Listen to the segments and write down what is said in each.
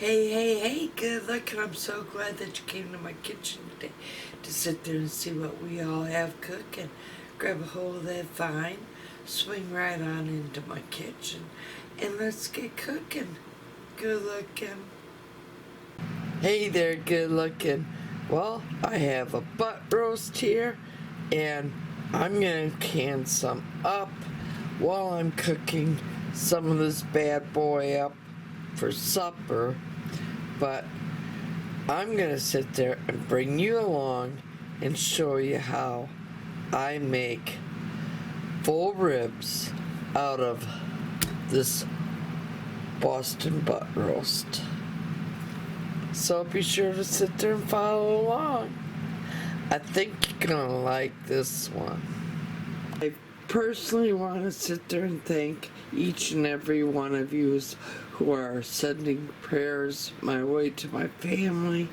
Hey, good looking. I'm so glad that you came to my kitchen today to sit there and see what we all have cooking. Grab a hold of that vine, swing right on into my kitchen, and let's get cooking. Good looking. Hey there, good looking. Well, I have a butt roast here, and I'm gonna can some up while I'm cooking some of this bad boy up for supper. But I'm gonna sit there and bring you along and show you how I make full ribs out of this Boston butt roast. So be sure to sit there and follow along. I think you're gonna like this one. I personally want to sit there and thank each and every one of you who are sending prayers my way to my family.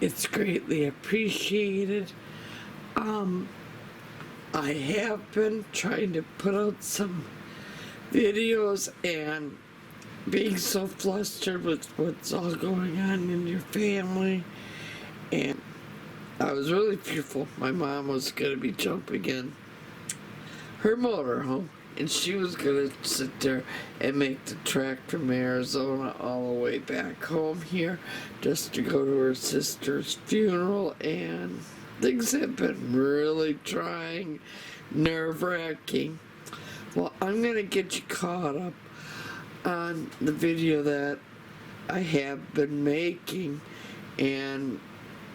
It's greatly appreciated. I have been trying to put out some videos and being so flustered with what's all going on in your family, and I was really fearful my mom was going to be jumping in her motorhome and she was going to sit there and make the trek from Arizona all the way back home here just to go to her sister's funeral, and things have been really trying, nerve-wracking. Well, I'm going to get you caught up on the video that I have been making, and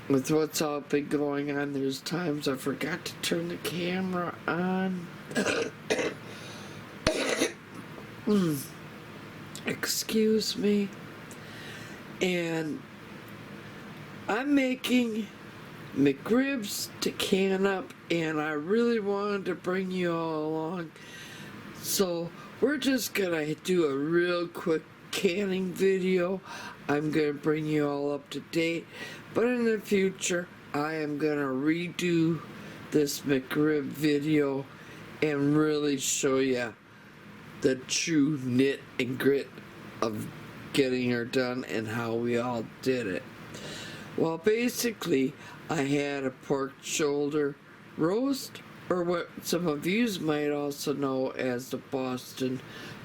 with what's all been going on, there's times I forgot to turn the camera on. Excuse me. And I'm making McRibs to can up, and I really wanted to bring you all along. So we're just gonna do a real quick canning video. I'm gonna bring you all up to date, but in the future I am gonna redo this McRib video and really show you the true knit and grit of getting her done and how we all did it. Well, basically I had a pork shoulder roast, or what some of you might also know as the Boston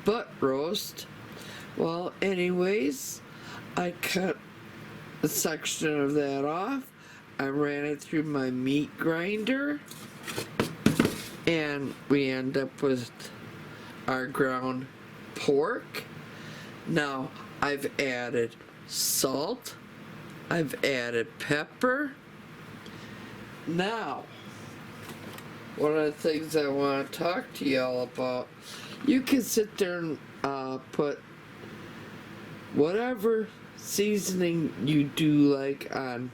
butt roast. Well, anyways, I cut a section of that off. I ran it through my meat grinder, and we end up with our ground pork. Now, I've added salt. I've added pepper. Now, one of the things I want to talk to y'all about, you can sit there and put whatever seasoning you do like on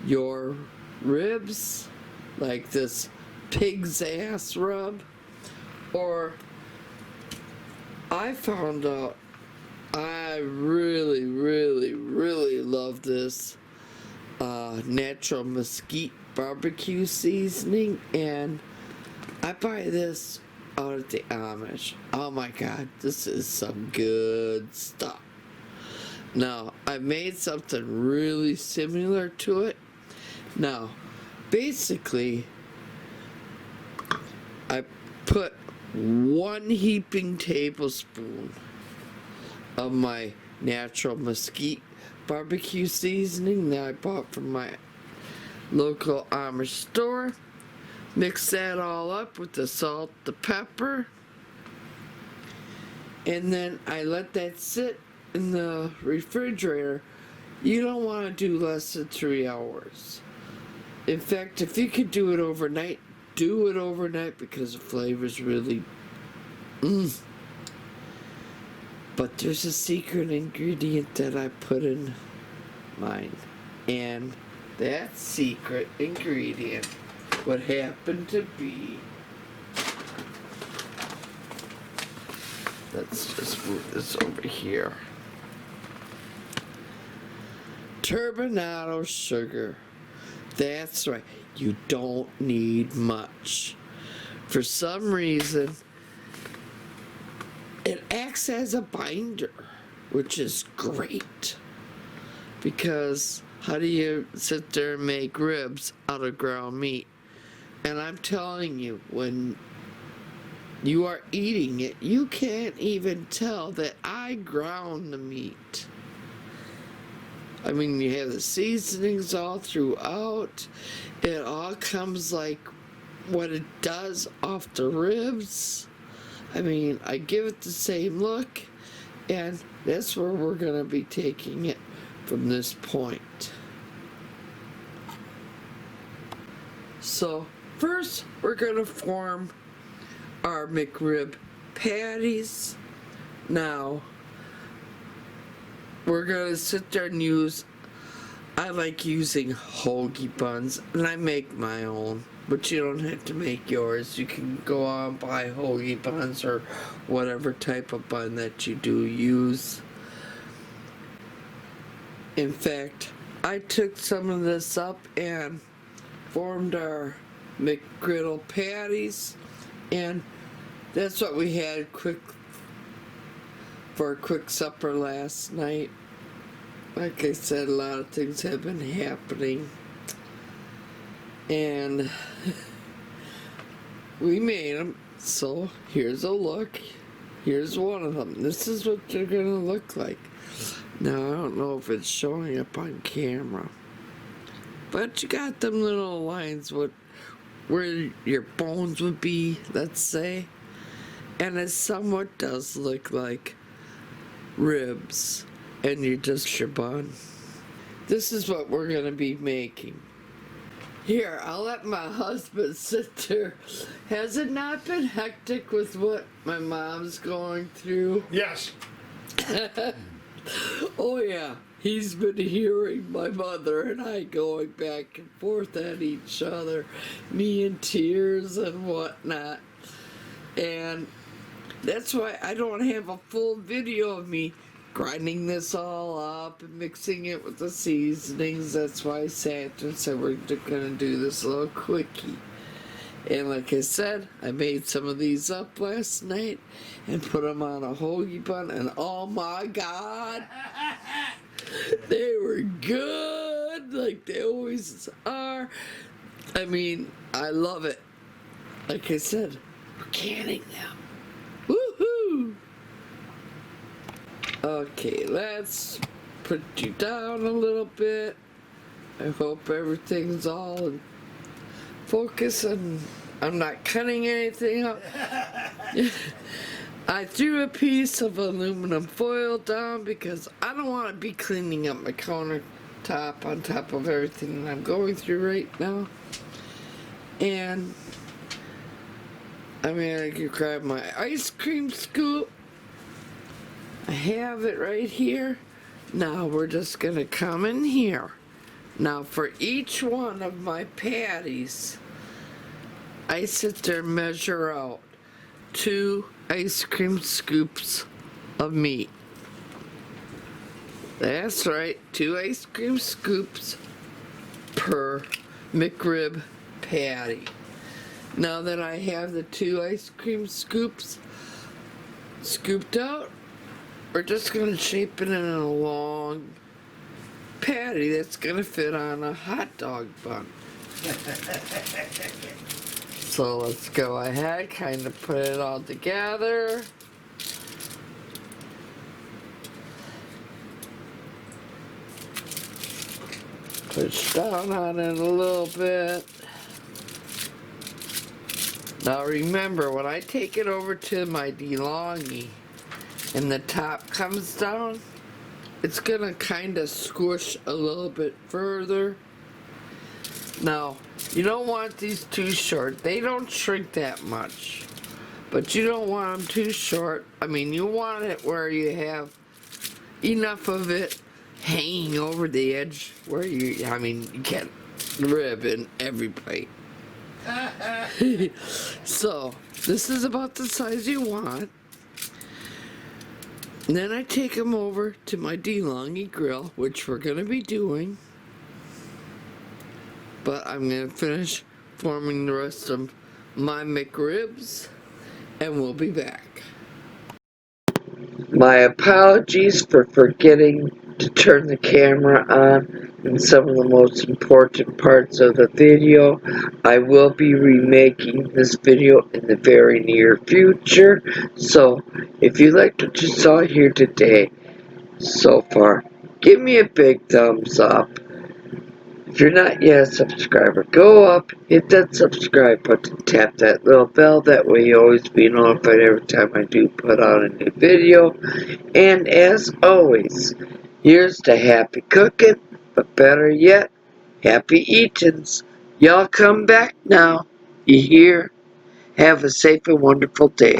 your ribs, like this pig's ass rub, or I found out I really love this natural mesquite barbecue seasoning, and I buy this out at the Amish. Oh my god, this is some good stuff. Now, I made something really similar to it. Now, basically, I put 1 heaping tablespoon of my natural mesquite barbecue seasoning that I bought from my local Amish store. Mix that all up with the salt, the pepper, and then I let that sit in the refrigerator. You don't want to do less than 3 hours. In fact, if you could do it overnight, do it overnight, because the flavor's really But there's a secret ingredient that I put in mine, and that secret ingredient would happen to be, let's just move this over here, turbinado sugar. That's right, you don't need much. For some reason, it acts as a binder. which is great. Because how do you sit there and make ribs out of ground meat? And I'm telling you, when you are eating it, you can't even tell that I ground the meat. I mean, you have the seasonings all throughout. It all comes like what it does off the ribs. I mean, I give it the same look, and that's where we're gonna be taking it from this point. So first, we're gonna form our McRib patties. Now, we're gonna sit there and use, I like using hoagie buns, and I make my own, but you don't have to make yours. You can go out and buy hoagie buns or whatever type of bun that you do use. In fact, I took some of this up and formed our McGriddle patties, and that's what we had for a quick supper last night. Like I said, a lot of things have been happening, and we made them. So here's a look. Here's one of them. This is what they're gonna look like. Now, I don't know if it's showing up on camera, but you got them little lines where your bones would be, let's say, and it somewhat does look like ribs, and you just your bun. This is what we're gonna be making. Here, I'll let my husband sit there. Has it not been hectic with what my mom's going through? Yes. Oh yeah, he's been hearing my mother and I going back and forth at each other, me in tears and whatnot. And that's why I don't have a full video of me grinding this all up and mixing it with the seasonings. That's why I sat there and said we're gonna do this little quickie. And like I said, I made some of these up last night and put them on a hoagie bun, and oh my God, they were good, like they always are. I mean, I love it. Like I said, we're canning them. Woohoo! Okay, let's put you down a little bit. I hope everything's all in focus and I'm not cutting anything up. I threw a piece of aluminum foil down because I don't want to be cleaning up my countertop on top of everything that I'm going through right now. And I'm gonna grab my ice cream scoop. I have it right here. Now we're just gonna come in here. Now for each one of my patties, I sit there and measure out 2 ice cream scoops of meat. That's right, 2 ice cream scoops per McRib patty. Now that I have the 2 ice cream scoops scooped out, we're just gonna shape it in a long patty that's gonna fit on a hot dog bun. So let's go ahead, kind of put it all together. Push down on it a little bit. Now remember, when I take it over to my DeLonghi and the top comes down, it's gonna kind of squish a little bit further. Now, you don't want these too short. They don't shrink that much, but you don't want them too short. I mean, you want it where you have enough of it hanging over the edge where you get rib in every bite. So, this is about the size you want. And then I take them over to my DeLonghi grill, which we're going to be doing. But I'm going to finish forming the rest of my McRibs, and we'll be back. My apologies for forgetting to turn the camera on in some of the most important parts of the video. I will be remaking this video in the very near future. So if you liked what you saw here today so far, give me a big thumbs up. If you're not yet a subscriber, go up, hit that subscribe button, tap that little bell, that way you'll always be notified every time I do put out a new video. And as always, here's to happy cooking, but better yet, happy eatings. Y'all come back now. You hear? Have a safe and wonderful day.